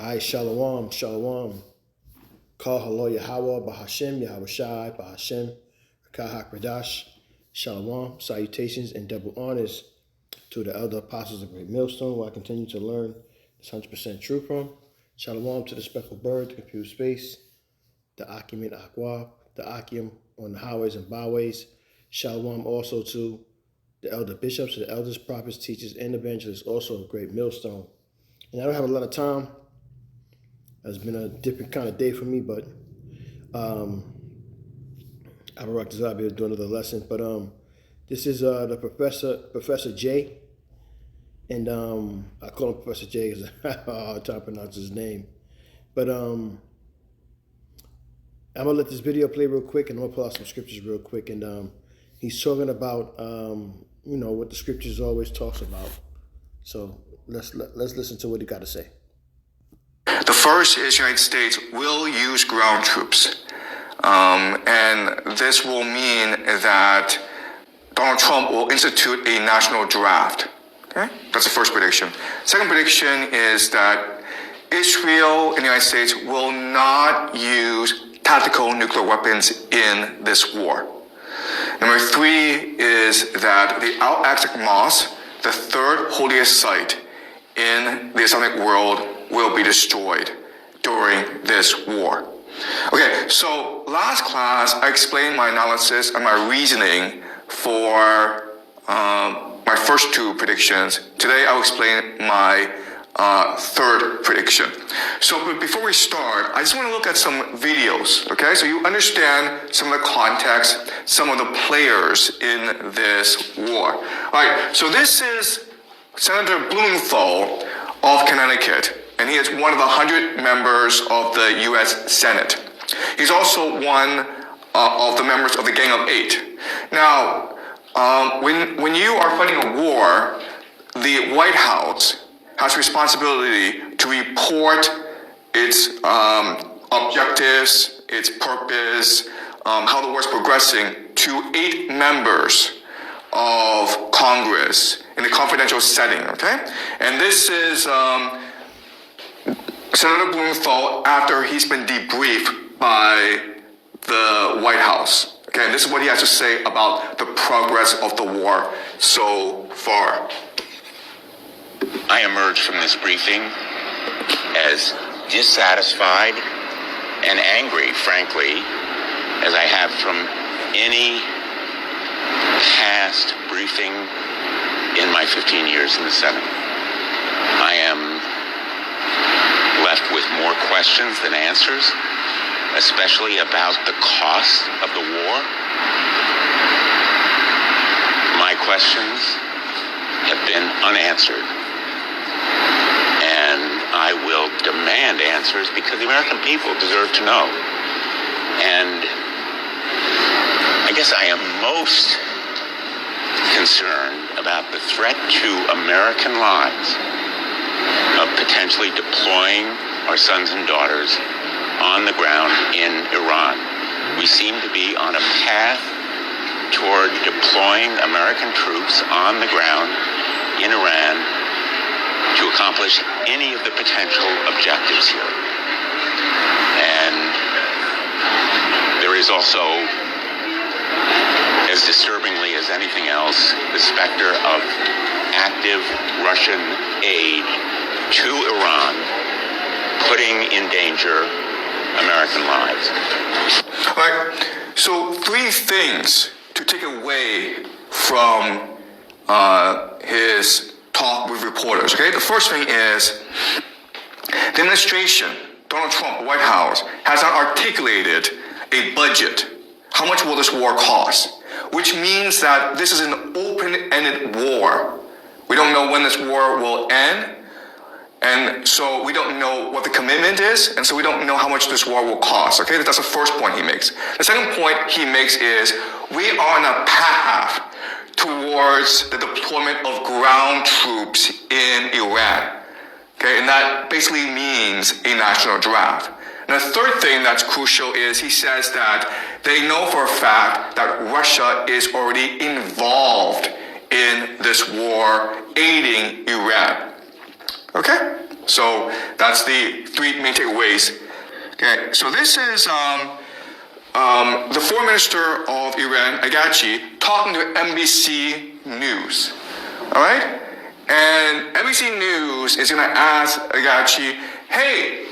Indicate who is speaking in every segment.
Speaker 1: Hi, Shalom, Shalom. Kal Halo Yahweh, Bahashem, Yahweh Shai, Bahashem, Rakah HaKradash, Shalom, salutations and double honors to the elder apostles of Great Millstone, who I continue to learn this 100% truth from. Shalom to the speckled bird, the computer space, the Akim and Aqua, the Akim on the highways and byways. Shalom also to the elder bishops, the elders, prophets, teachers, and evangelists, also of Great Millstone. And I don't have a lot of time. It's been a different kind of day for me, but I'll rock this out. I'll be able to do another lesson. But this is the Professor J, and I call him Professor J because I have a hard time pronouncing his name. But I'm gonna let this video play real quick, and I'm gonna pull out some scriptures real quick. And he's talking about what the scriptures always talks about. So let's listen to what he got to say.
Speaker 2: The first is the United States will use ground troops. And this will mean that Donald Trump will institute a national draft. Okay? That's the first prediction. Second prediction is that Israel and the United States will not use tactical nuclear weapons in this war. Number three is that the Al-Aqsa Mosque, the third holiest site in the Islamic world, will be destroyed during this war. Okay, so last class I explained my analysis and my reasoning for my first two predictions. Today I'll explain my third prediction. So before we start, I just want to look at some videos, okay? So you understand some of the context, some of the players in this war. All right, so this is Senator Blumenthal of Connecticut, and he is one of the 100 members of the U.S. Senate. He's also one of the members of the Gang of Eight. Now, when you are fighting a war, the White House has responsibility to report its objectives, its purpose, how the war is progressing to 8 members of Congress in a confidential setting, okay? And this is Senator Blumenthal after he's been debriefed by the White House. Okay, and this is what he has to say about the progress of the war so far.
Speaker 3: I emerged from this briefing as dissatisfied and angry, frankly, as I have from any past briefing in my 15 years in the Senate. I am left with more questions than answers, especially about the cost of the war. My questions have been unanswered, and I will demand answers because the American people deserve to know. And I guess I am most concerned about the threat to American lives of potentially deploying our sons and daughters on the ground in Iran. We seem to be on a path toward deploying American troops on the ground in Iran to accomplish any of the potential objectives here. And there is also, as disturbingly as anything else, the specter of active Russian aid to Iran, putting in danger American lives.
Speaker 2: All right, so 3 things to take away from his talk with reporters, okay? The first thing is the administration, Donald Trump, the White House, has not articulated a budget. How much will this war cost? Which means that this is an open-ended war. We don't know when this war will end, and so we don't know what the commitment is, and so we don't know how much this war will cost, okay? That's the first point he makes. The second point he makes is we are on a path towards the deployment of ground troops in Iran, okay? And that basically means a national draft. And the third thing that's crucial is he says that they know for a fact that Russia is already involved in this war, aiding Iran. Okay? So that's the three main takeaways. Okay, so this is the foreign minister of Iran, Agachi, talking to NBC News. All right? And NBC News is going to ask Agachi, hey,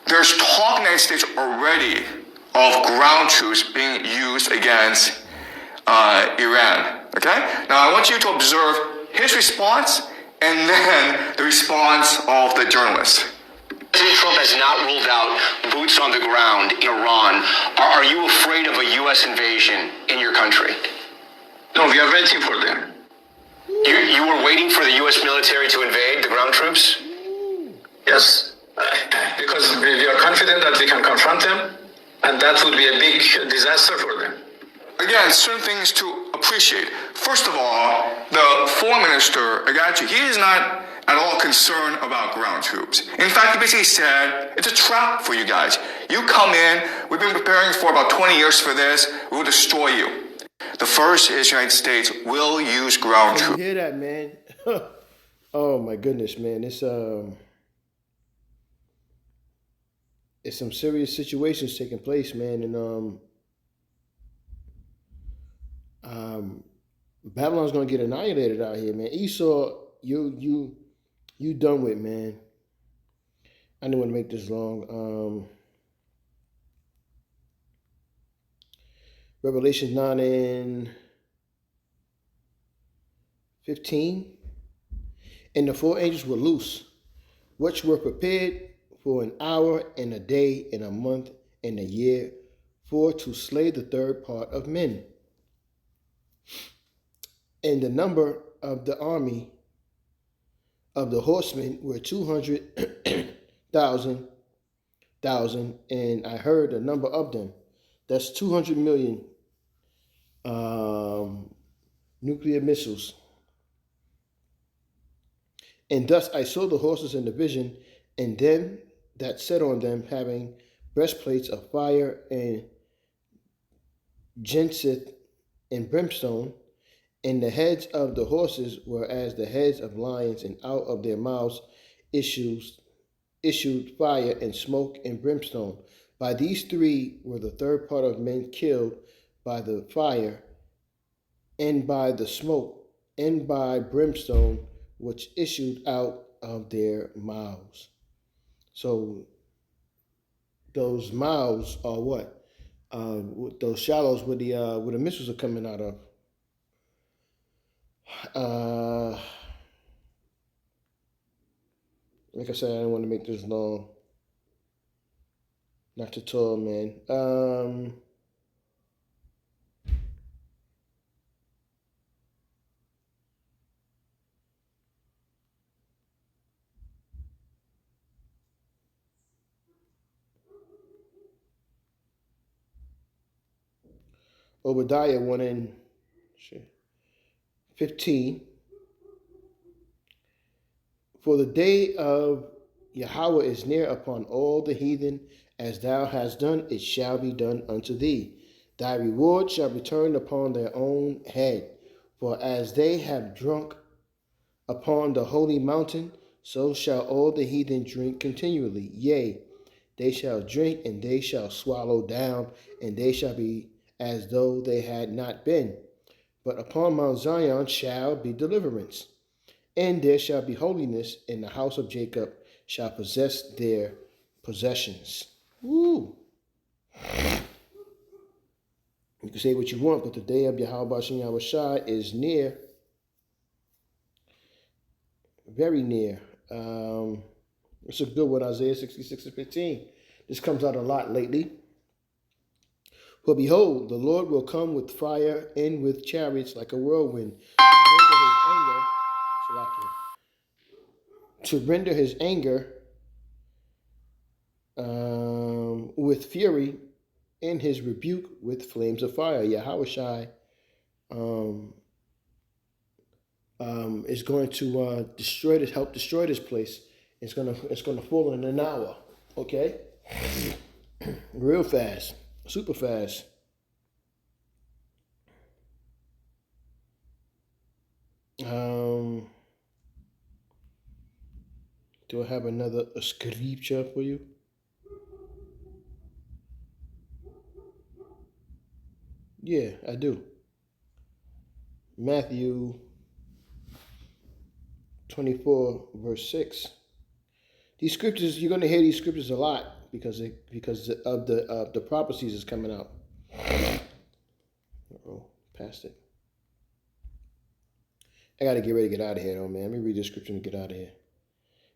Speaker 2: there's talk in the United States already of ground troops being used against Iran. Okay? Now I want you to observe his response and then the response of the journalist.
Speaker 4: President Trump has not ruled out boots on the ground in Iran. Are you afraid of a U.S. invasion in your country?
Speaker 5: No, we are waiting for them.
Speaker 4: You were waiting for the U.S. military to invade the ground troops?
Speaker 5: Yes, because we are confident that we can confront them, and that would be a big disaster for them.
Speaker 2: Again, certain things to appreciate. First of all, the foreign minister, Agachi, he is not at all concerned about ground troops. In fact, he basically said, it's a trap for you guys. You come in, we've been preparing for about 20 years for this, we'll destroy you. The first is the United States will use ground troops.
Speaker 1: You hear that, man? Oh my goodness, man. It's some serious situations taking place, man, and Babylon's gonna get annihilated out here, man. Esau, you done with, man. I didn't want to make this long. Revelation 9 and 15. And the four angels were loose, which were prepared for an hour and a day and a month and a year, for to slay the third part of men. And the number of the army of the horsemen were 200,000, and I heard the number of them. That's 200 million nuclear missiles. And thus I saw the horses in the vision, and them that sat on them, having breastplates of fire and Jenseth and brimstone, and the heads of the horses were as the heads of lions, and out of their mouths issued fire and smoke and brimstone. By these three were the third part of men killed by the fire, and by the smoke, and by brimstone, which issued out of their mouths. So those mouths are what? Those shallows where the missiles are coming out of. Like I said, I didn't want to make this long. Not too tall, man. Obadiah 1 and 15. For the day of Yahweh is near upon all the heathen, as thou hast done, it shall be done unto thee. Thy reward shall return upon their own head. For as they have drunk upon the holy mountain, so shall all the heathen drink continually. Yea, they shall drink, and they shall swallow down, and they shall be as though they had not been. But upon Mount Zion shall be deliverance, and there shall be holiness, and the house of Jacob shall possess their possessions. Woo! You can say what you want, but the day of Yahweh Bashem Yahushua is near, very near. It's a good one, Isaiah 66 and 15. This comes out a lot lately. For behold, the Lord will come with fire and with chariots like a whirlwind, to render his anger with fury, and his rebuke with flames of fire. Yahushua is going to help destroy this place. It's gonna fall in an hour. Okay, real fast. Super fast. Do I have another scripture for you? Yeah, I do. Matthew 24, verse 6. These scriptures, you're going to hear these scriptures a lot because of the prophecies that's coming out. Uh-oh, past it. I got to get ready to get out of here, though, man. Let me read this scripture and get out of here.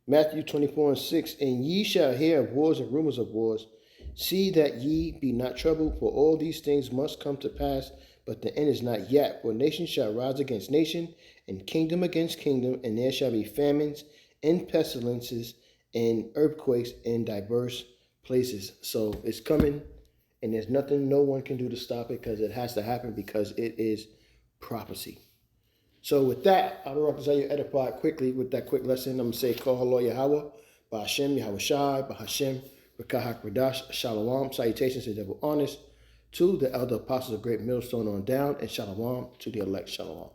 Speaker 1: Matthew 24 and 6. And ye shall hear of wars and rumors of wars. See that ye be not troubled, for all these things must come to pass, but the end is not yet. For nation shall rise against nation, and kingdom against kingdom, and there shall be famines and pestilences and earthquakes in diverse places. So it's coming, and there's nothing no one can do to stop it, because it has to happen, because it is prophecy. So with that, I don't represent you edified quickly with that quick lesson. I'm going to say, Kol Halo Yahweh, Ba'Hashem, Yahweh Shai, Ba'Hashem, Rakah HaKodesh, Shalom, salutations to double honors, to the elder apostles of Great Millstone on down, and Shalom to the elect. Shalom.